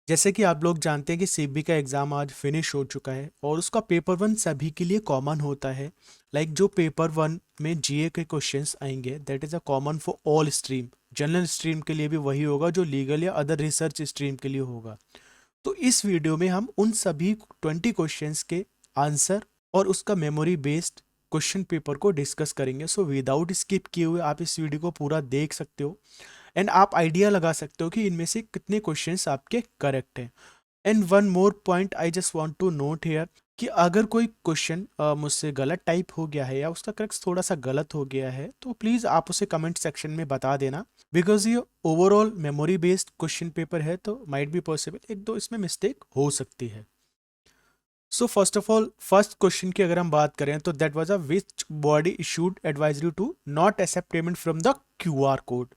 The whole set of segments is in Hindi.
जैसे कि आप लोग जानते हैं कि सीबी का एग्ज़ाम आज फिनिश हो चुका है और उसका पेपर वन सभी के लिए कॉमन होता है। जो पेपर वन में जीए के क्वेश्चंस आएंगे that is a common for all stream. General stream के लिए भी वही होगा जो लीगल या अदर रिसर्च स्ट्रीम के लिए होगा। तो इस वीडियो में हम उन सभी 20 क्वेश्चंस के आंसर और उसका मेमोरी बेस्ड क्वेश्चन पेपर को डिस्कस करेंगे। सो विदाउट स्किप किए हुए आप इस वीडियो को पूरा देख सकते हो एंड आप आइडिया लगा सकते हो कि इनमें से कितने क्वेश्चंस आपके करेक्ट हैं। And one more point I just want to note here कि अगर कोई क्वेश्चन मुझसे गलत टाइप हो गया है या उसका करेक्ट थोड़ा सा गलत हो गया है तो प्लीज़ आप उसे कमेंट सेक्शन में बता देना, बिकॉज ये overall memory based question paper है तो माइट बी पॉसिबल एक दो इसमें मिस्टेक हो सकती है। So first of all first question की अगर हम बात करें तो that was a which body issued advisory to not accept payment from the QR code.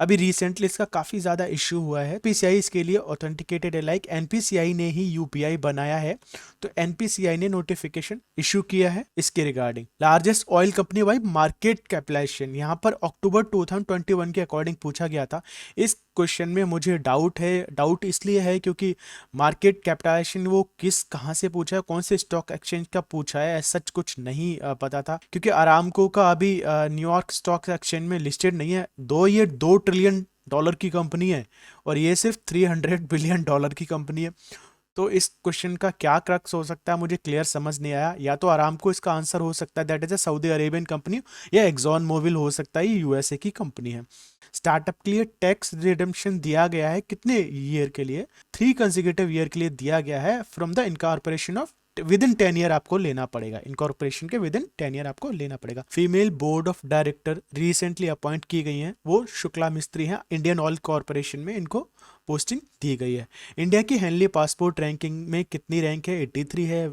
अभी रिसेंटली इसका काफी ज्यादा इशू हुआ है। एनपीसीआई इसके लिए ऑथेंटिकेटेड है, एनपीसीआई ने ही यूपीआई बनाया है। तो एनपीसीआई ने नोटिफिकेशन इशू किया है इसके regarding. Largest oil company by market capitalisation यहाँ पर अक्टूबर 2021 के अकॉर्डिंग पूछा गया था। इस क्वेश्चन में मुझे डाउट है, डाउट इसलिए है क्योंकि मार्केट कैपिटलाइजेशन वो किस कहाँ से पूछा है, कौन से स्टॉक एक्सचेंज का पूछा है, सच कुछ नहीं पता था। क्योंकि अरामको का अभी न्यूयॉर्क स्टॉक एक्सचेंज में लिस्टेड नहीं है। दो ये $2 ट्रिलियन की कंपनी है और ये सिर्फ $300 बिलियन की कंपनी है। तो इस क्वेश्चन का क्या क्रक्स हो सकता है मुझे क्लियर समझ नहीं आया। या तो अरामको इसका आंसर हो सकता है, that is a Saudi Arabian company, या एक्सॉन मोबिल हो सकता है, ये यूएसए की कंपनी है। स्टार्टअप के लिए टैक्स रिडम्पशन दिया गया है कितने ईयर के लिए, 3 कंसेक्यूटिव ईयर के लिए दिया गया है from the incorporation of with in 10 year आपको लेना पड़ेगा, इनकॉर्पोरेशन के विद इन 10 ईयर आपको लेना पड़ेगा। Female board of director recently appoint की गई हैं, वो शुक्ला मिस्त्री हैं, इंडियन ऑयल कॉर्पोरेशन में इनको पोस्टिंग दी गई है। इंडिया की हेनली पासपोर्ट रैंकिंग में कितनी रैंक है, 83 है।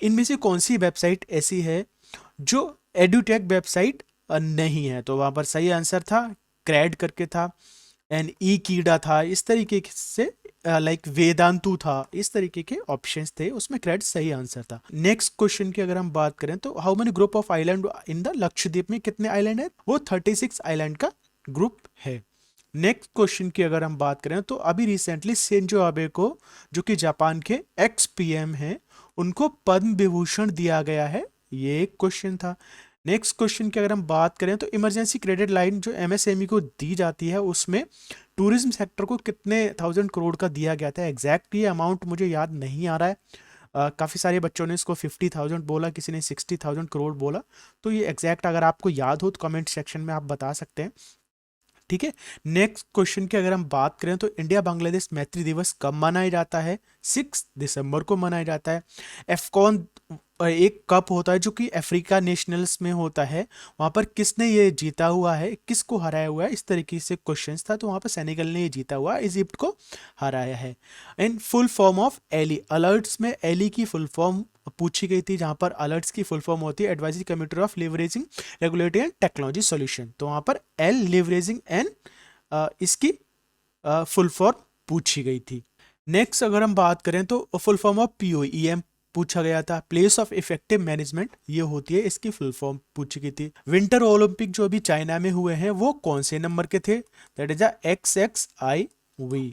इनमें से कौन सी वेबसाइट ऐसी है जो एडुटेक वेबसाइट नहीं है, तो वहां पर सही आंसर था क्रैड करके था, एंड ई कीड़ा था, इस तरीके से वेदांतु था, इस तरीके के ऑप्शंस थे, उसमें क्रैड सही आंसर था। नेक्स्ट क्वेश्चन की अगर हम बात करें तो how many group of island in the Lakshadweep में कितने आइलैंड है, वो 36 आइलैंड का ग्रुप है। नेक्स्ट क्वेश्चन की अगर हम बात करें तो अभी रिसेंटली शिंजो आबे को, जो कि जापान के एक्स पीएम हैं, उनको पद्म विभूषण दिया गया है, ये एक क्वेश्चन था। नेक्स्ट क्वेश्चन की अगर हम बात करें तो इमरजेंसी क्रेडिट लाइन जो एमएसएमई को दी जाती है उसमें टूरिज्म सेक्टर को कितने 1000 करोड़ का दिया गया था, एग्जैक्ट ये अमाउंट मुझे याद नहीं आ रहा है। काफ़ी सारे बच्चों ने इसको 50,000 बोला, किसी ने 60,000 करोड़ बोला। तो ये एग्जैक्ट अगर आपको याद हो तो कमेंट सेक्शन में आप बता सकते हैं, ठीक है। नेक्स्ट क्वेश्चन की अगर हम बात करें तो इंडिया बांग्लादेश मैत्री दिवस कब मनाया जाता है, 6 दिसंबर को मनाया जाता है। एफकॉन एक कप होता है जो कि अफ्रीका नेशनल्स में होता है, वहां पर किसने ये जीता हुआ है, किसको हराया हुआ है, इस तरीके से क्वेश्चंस था। तो वहां पर सेनेगल ने ये जीता हुआ इजिप्ट को हराया है। एंड फुल फॉर्म ऑफ एली, अलर्ट्स में एली की फुल फॉर्म पूछी गई थी, जहां पर अलर्ट्स की फुल फॉर्म होती है advisory committee of leveraging regulatory and technology solution. तो वहां पर एल लिवरेजिंग एंड इसकी फुल फॉर्म पूछी गई थी। नेक्स्ट अगर हम बात करें तो फुल फॉर्म ऑफ पीओईएम पूछा गया था, प्लेस ऑफ इफेक्टिव मैनेजमेंट ये होती है, इसकी फुल फॉर्म पूछी गई थी। विंटर ओलंपिक जो अभी चाइना में हुए हैं वो कौन से नंबर के थे, that is XXIV।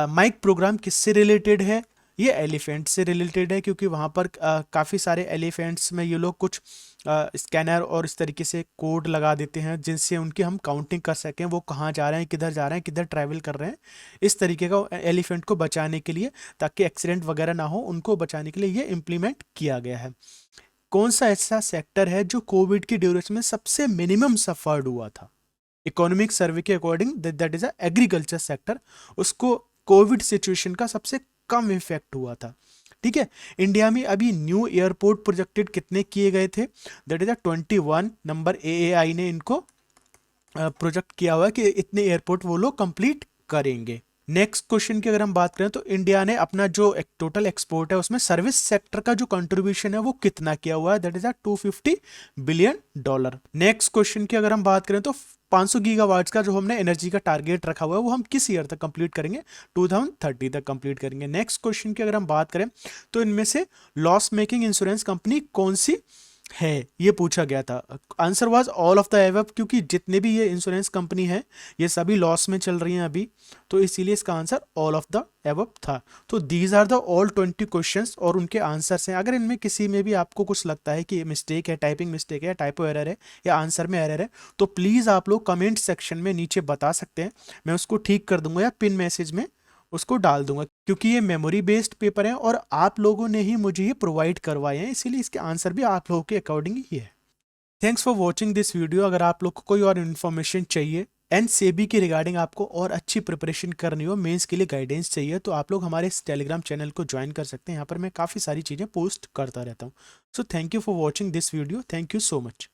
Mike program किससे रिलेटेड है, ये एलिफेंट से रिलेटेड है, क्योंकि वहाँ पर काफ़ी सारे एलिफेंट्स में ये लोग कुछ स्कैनर और इस तरीके से कोड लगा देते हैं जिनसे उनकी हम काउंटिंग कर सकें, वो कहाँ जा रहे हैं, किधर जा रहे हैं, किधर ट्रैवल कर रहे हैं, इस तरीके का एलिफेंट को बचाने के लिए, ताकि एक्सीडेंट वगैरह ना हो, उनको बचाने के लिए ये इम्प्लीमेंट किया गया है। कौन सा ऐसा सेक्टर है जो कोविड की ड्यूरेशन में सबसे मिनिमम सफर्ड हुआ था, इकोनॉमिक सर्वे के according that is agriculture sector, उसको कोविड सिचुएशन का सबसे कम इफेक्ट हुआ था, ठीक है। इंडिया में अभी न्यू एयरपोर्ट प्रोजेक्टेड कितने किए गए थे, दैट इज 21 नंबर, एएआई ने इनको प्रोजेक्ट किया हुआ है कि इतने एयरपोर्ट वो लोग कंप्लीट करेंगे। नेक्स्ट क्वेश्चन की अगर हम बात करें तो इंडिया ने अपना जो टोटल एक्सपोर्ट है उसमें सर्विस सेक्टर का जो कंट्रीब्यूशन है वो कितना किया हुआ है, that is $250 billion. Next question की अगर हम बात करें तो 500 गीगावाट्स का जो हमने एनर्जी का टारगेट रखा हुआ है वो हम किस ईयर तक कंप्लीट करेंगे, 2030 तक कंप्लीट करेंगे। नेक्स्ट क्वेश्चन की अगर हम बात करें तो इनमें से लॉस मेकिंग इंश्योरेंस कंपनी कौन सी है, ये पूछा गया था। Answer was all of the above, क्योंकि जितने भी ये इंश्योरेंस कंपनी है ये सभी लॉस में चल रही हैं अभी, तो इसीलिए इसका answer all of the above था। तो these are the all 20 questions और उनके आंसर्स हैं। अगर इनमें किसी में भी आपको कुछ लगता है कि मिस्टेक है, टाइपिंग मिस्टेक है, टाइपो एरर है या आंसर में एरर है, तो प्लीज़ आप लोग कमेंट सेक्शन में नीचे बता सकते हैं, मैं उसको ठीक कर दूंगा या पिन मैसेज में उसको डाल दूंगा, क्योंकि ये मेमोरी बेस्ड पेपर है और आप लोगों ने ही मुझे ये प्रोवाइड करवाए हैं, इसीलिए इसके आंसर भी आप लोगों के अकॉर्डिंग ही है। Thanks for watching this video. अगर आप लोग को कोई और इन्फॉर्मेशन चाहिए एंड सेबी के रिगार्डिंग, आपको और अच्छी प्रिपरेशन करनी हो, मेंस के लिए गाइडेंस चाहिए, तो आप लोग हमारे इस टेलीग्राम चैनल को ज्वाइन कर सकते हैं। यहाँ पर मैं काफ़ी सारी चीज़ें पोस्ट करता रहता हूँ। So thank you for watching this video, thank you so much.